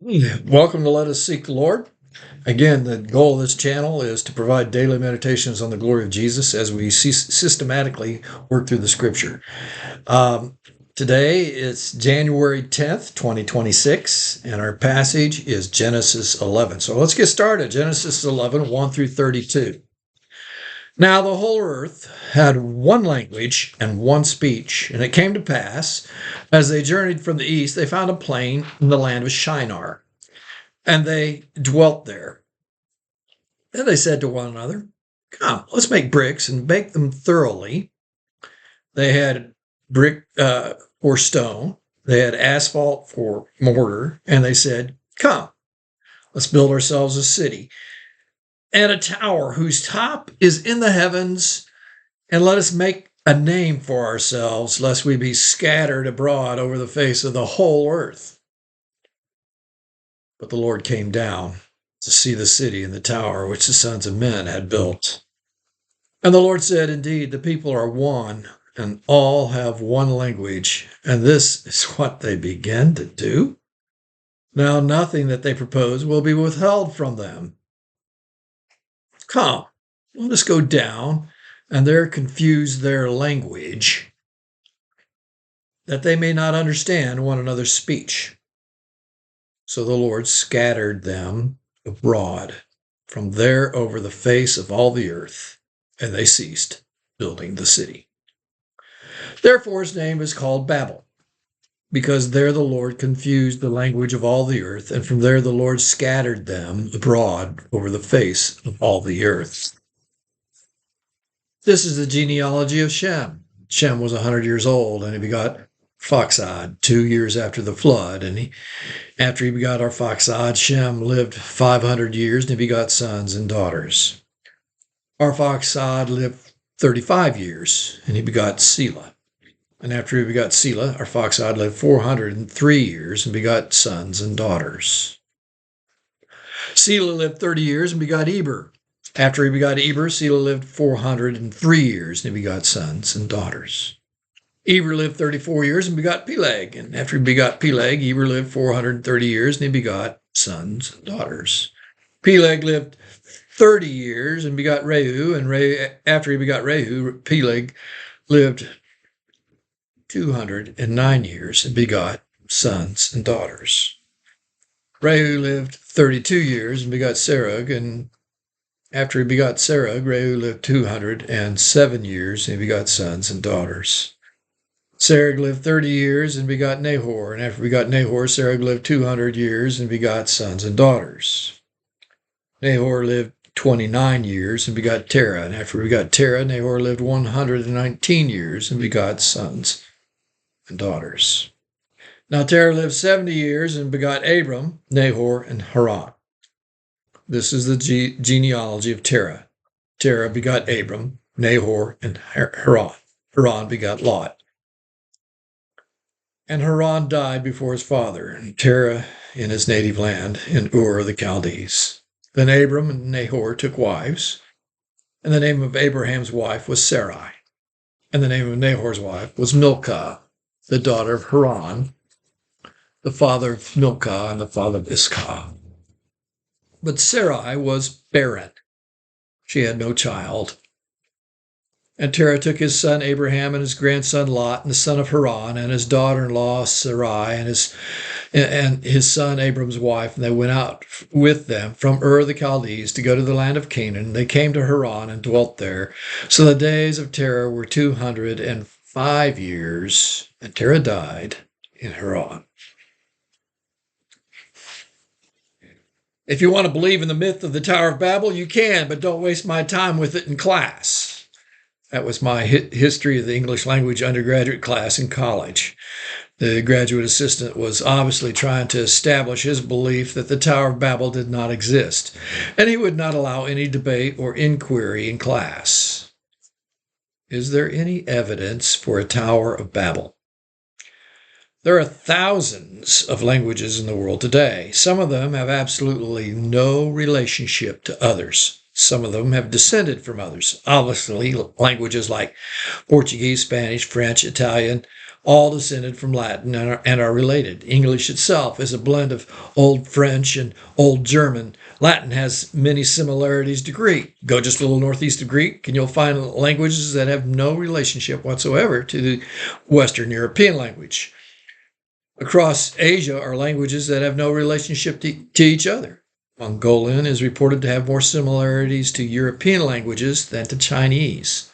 Welcome to Let Us Seek the Lord. Again, the goal of this channel is to provide daily meditations on the glory of Jesus as we systematically work through the scripture. Today it's January 10th, 2026, and our passage is Genesis 11. So let's get started. Genesis 11, 1 through 32. Now the whole earth had one language and one speech, and it came to pass, as they journeyed from the east, they found a plain in the land of Shinar, and they dwelt there. Then they said to one another, "Come, let's make bricks and bake them thoroughly." They had brick for stone, they had asphalt for mortar, and they said, "Come, let's build ourselves a city and a tower whose top is in the heavens, and let us make a name for ourselves, lest we be scattered abroad over the face of the whole earth." But the Lord came down to see the city and the tower which the sons of men had built. And the Lord said, "Indeed, the people are one, and all have one language, and this is what they begin to do. Now nothing that they propose will be withheld from them. Come, let us go down and there confuse their language, that they may not understand one another's speech." So the Lord scattered them abroad from there over the face of all the earth, and they ceased building the city. Therefore his name is called Babel, because there the Lord confused the language of all the earth, and from there the Lord scattered them abroad over the face of all the earth. This is the genealogy of Shem. Shem was 100 years old, and he begot Arphaxad 2 years after the flood. And after he begot Arphaxad, Shem lived 500 years, and he begot sons and daughters. Arphaxad lived 35 years, and he begot Selah. And after he begot Selah, Arphaxad lived 403 years, and begot sons and daughters. Selah lived 30 years, and begot Eber. After he begot Eber, Selah lived 403 years, and he begot sons and daughters. Eber lived 34 years and begot Peleg. And after he begot Peleg, Eber lived 430 years, and he begot sons and daughters. Peleg lived 30 years and begot Reu. And after he begot Reu, Peleg lived 209 years and begot sons and daughters. Reu lived 32 years and begot Serug. And after he begot Serug, Reu lived 207 years, and he begot sons and daughters. Serug lived 30 years and begot Nahor. And after he begot Nahor, Serug lived 200 years and begot sons and daughters. Nahor lived 29 years and begot Terah. And after he begot Terah, Nahor lived 119 years and begot sons and daughters. Now Terah lived 70 years and begot Abram, Nahor, and Haran. This is the genealogy of Terah. Terah begot Abram, Nahor, and Haran. Haran begot Lot. And Haran died before his father, and Terah in his native land, in Ur of the Chaldees. Then Abram and Nahor took wives, and the name of Abraham's wife was Sarai, and the name of Nahor's wife was Milcah, the daughter of Haran, the father of Milcah and the father of Iscah. But Sarai was barren. She had no child. And Terah took his son Abraham and his grandson Lot and the son of Haran and his daughter-in-law Sarai and his son Abram's wife, and they went out with them from Ur of the Chaldees to go to the land of Canaan. They came to Haran and dwelt there. So the days of Terah were 205 years, and Terah died in Haran. If you want to believe in the myth of the Tower of Babel, you can, but don't waste my time with it in class. That was my history of the English language undergraduate class in college. The graduate assistant was obviously trying to establish his belief that the Tower of Babel did not exist, and he would not allow any debate or inquiry in class. Is there any evidence for a Tower of Babel? There are thousands of languages in the world today. Some of them have absolutely no relationship to others. Some of them have descended from others. Obviously, languages like Portuguese, Spanish, French, Italian all descended from Latin and are related. English itself is a blend of Old French and Old German. Latin has many similarities to Greek. Go just a little northeast of Greek, and you'll find languages that have no relationship whatsoever to the Western European language. Across Asia are languages that have no relationship to each other. Mongolian is reported to have more similarities to European languages than to Chinese.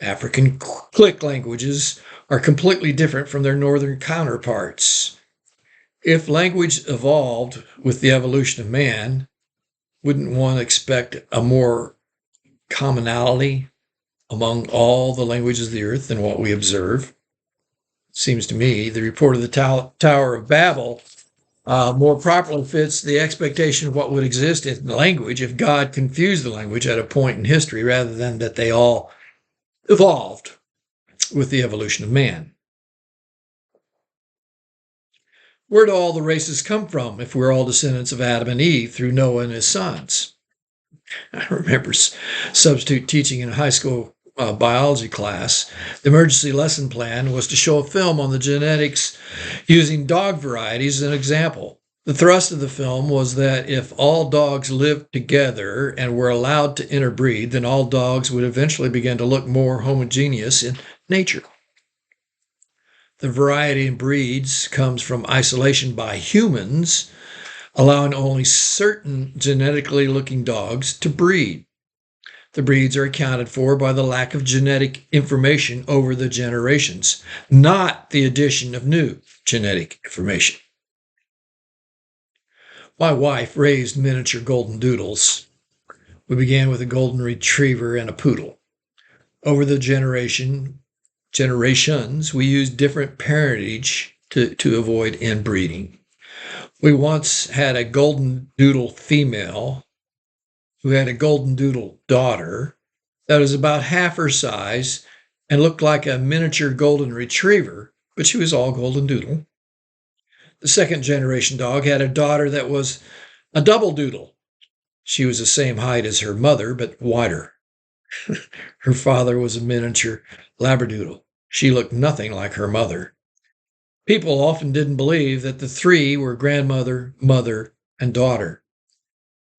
African click languages are completely different from their northern counterparts. If language evolved with the evolution of man, wouldn't one expect a more commonality among all the languages of the earth than what we observe? It seems to me the report of the Tower of Babel more properly fits the expectation of what would exist in the language if God confused the language at a point in history rather than that they all evolved with the evolution of man. Where do all the races come from if we're all descendants of Adam and Eve through Noah and his sons? I remember substitute teaching in a high school biology class. The emergency lesson plan was to show a film on the genetics using dog varieties as an example. The thrust of the film was that if all dogs lived together and were allowed to interbreed, then all dogs would eventually begin to look more homogeneous in nature. The variety in breeds comes from isolation by humans, allowing only certain genetically looking dogs to breed. The breeds are accounted for by the lack of genetic information over the generations, not the addition of new genetic information. My wife raised miniature golden doodles. We began with a golden retriever and a poodle. Over the generations, we used different parentage to avoid inbreeding. We once had a golden doodle female who had a golden doodle daughter that was about half her size and looked like a miniature golden retriever, but she was all golden doodle. The second generation dog had a daughter that was a double doodle. She was the same height as her mother, but wider. Her father was a miniature labradoodle. She looked nothing like her mother. People often didn't believe that the three were grandmother, mother, and daughter.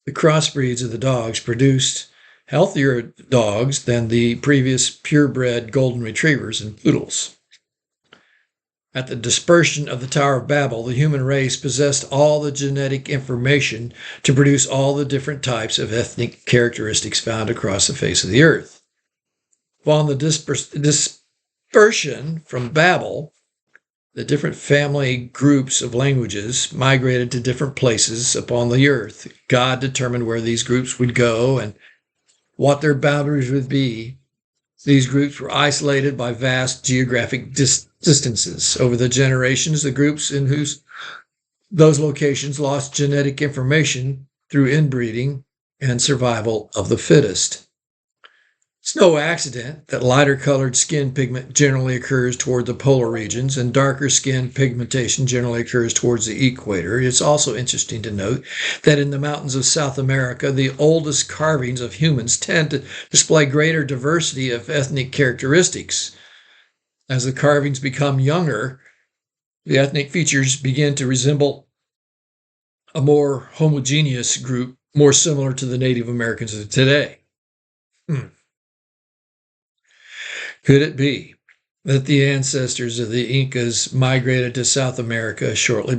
The crossbreeds of the dogs produced healthier dogs than the previous purebred golden retrievers and poodles. At the dispersion of the Tower of Babel, the human race possessed all the genetic information to produce all the different types of ethnic characteristics found across the face of the earth. Upon the dispersion from Babel, the different family groups of languages migrated to different places upon the earth. God determined where these groups would go and what their boundaries would be. These groups were isolated by vast geographic distances. Over the generations, the groups in those locations lost genetic information through inbreeding and survival of the fittest. It's no accident that lighter colored skin pigment generally occurs toward the polar regions and darker skin pigmentation generally occurs towards the equator. It's also interesting to note that in the mountains of South America, the oldest carvings of humans tend to display greater diversity of ethnic characteristics. As the carvings become younger, the ethnic features begin to resemble a more homogeneous group, more similar to the Native Americans of today. Could it be that the ancestors of the Incas migrated to South America shortly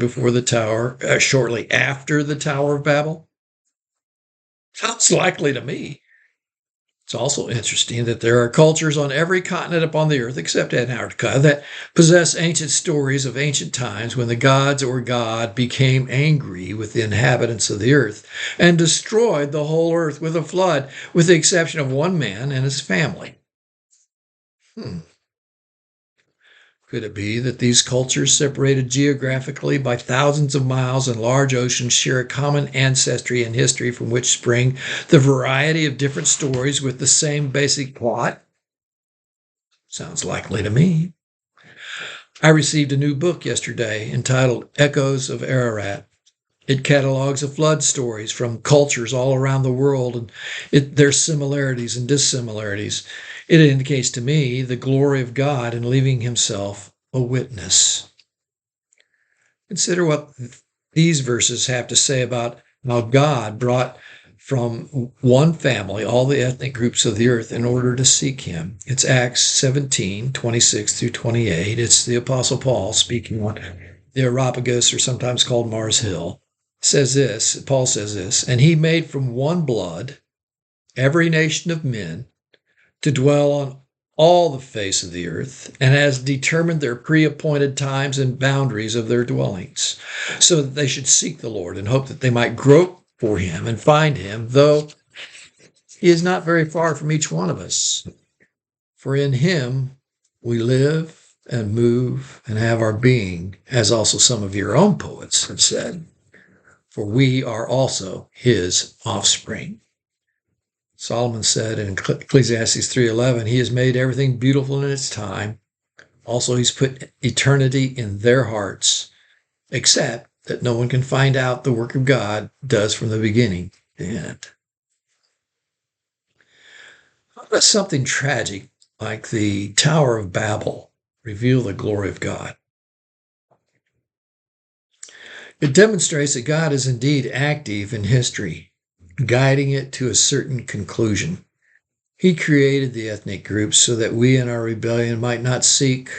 after the Tower of Babel? Sounds likely to me. It's also interesting that there are cultures on every continent upon the earth, except Antarctica, that possess ancient stories of ancient times when the gods or God became angry with the inhabitants of the earth and destroyed the whole earth with a flood, with the exception of one man and his family. Could it be that these cultures, separated geographically by thousands of miles and large oceans, share a common ancestry and history from which spring the variety of different stories with the same basic plot? Sounds likely to me. I received a new book yesterday entitled Echoes of Ararat. It catalogs the flood stories from cultures all around the world and their similarities and dissimilarities. It indicates to me the glory of God in leaving himself a witness. Consider what these verses have to say about how God brought from one family all the ethnic groups of the earth in order to seek him. It's Acts 17:26 through 28. It's the Apostle Paul speaking on the Areopagus, or sometimes called Mars Hill. Paul says this, and he made from one blood every nation of men to dwell on all the face of the earth, and has determined their pre-appointed times and boundaries of their dwellings, so that they should seek the Lord and hope that they might grope for him and find him, though he is not very far from each one of us. For in him we live and move and have our being, as also some of your own poets have said, for we are also his offspring. Solomon said in Ecclesiastes 3:11, he has made everything beautiful in its time. Also, he's put eternity in their hearts, except that no one can find out the work of God does from the beginning to end. How does something tragic like the Tower of Babel reveal the glory of God? It demonstrates that God is indeed active in history, guiding it to a certain conclusion. He created the ethnic groups so that we in our rebellion might not seek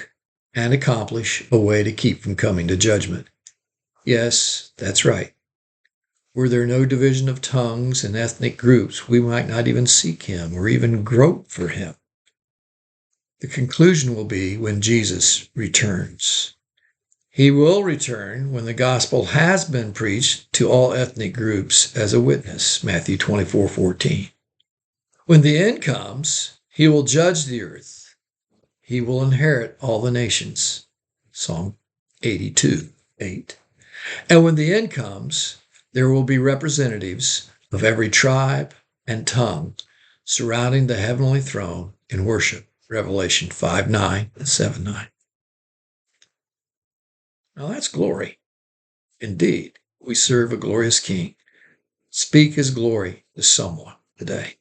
and accomplish a way to keep from coming to judgment. Yes, that's right. Were there no division of tongues and ethnic groups, we might not even seek him or even grope for him. The conclusion will be when Jesus returns. He will return when the gospel has been preached to all ethnic groups as a witness, Matthew 24:14. When the end comes, he will judge the earth. He will inherit all the nations, Psalm 82:8. And when the end comes, there will be representatives of every tribe and tongue surrounding the heavenly throne in worship, Revelation 5:9 and 7:9. Now that's glory. Indeed, we serve a glorious King. Speak his glory to someone today.